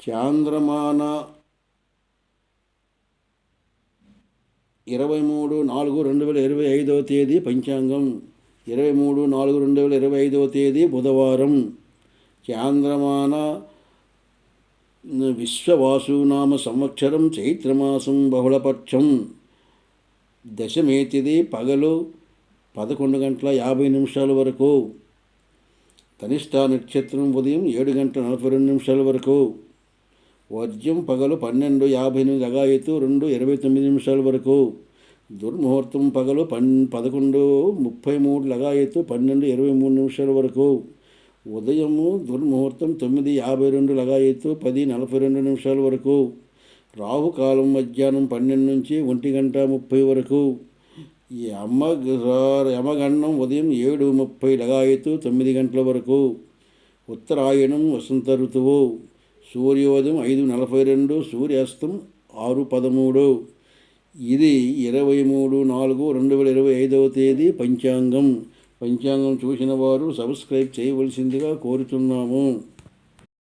చాంద్రమాన 23/4/2025 తేదీ పంచాంగం. 23/4/2025 తేదీ బుధవారం. చాంద్రమాన విశ్వవాసునామ సంవత్సరం చైత్రమాసం బహుళపక్షం. దశమి తిథి పగలు 11:50 వరకు. ధనిష్ట నక్షత్రం ఉదయం 7:42 వరకు. వర్జ్యం పగలు 12:58 లగాయతు 2:29 వరకు. దుర్ముహూర్తం పగలు 11:33 లగాయతు 12:23 వరకు. ఉదయము దుర్ముహూర్తం 9:52 లగాయతు 10:42 వరకు. రాహుకాలం మధ్యాహ్నం 12 నుంచి 1:30 వరకు. యమగండం ఉదయం 7:30 లగాయతు 9 గంటల వరకు. ఉత్తరాయణం వసంత ఋతువు. సూర్యోదయం 5:42, సూర్యాస్తం 6:13. ఇది 23/4/2025 తేదీ పంచాంగం. పంచాంగం చూసిన వారు సబ్స్క్రైబ్ చేయవలసిందిగా కోరుతున్నాము.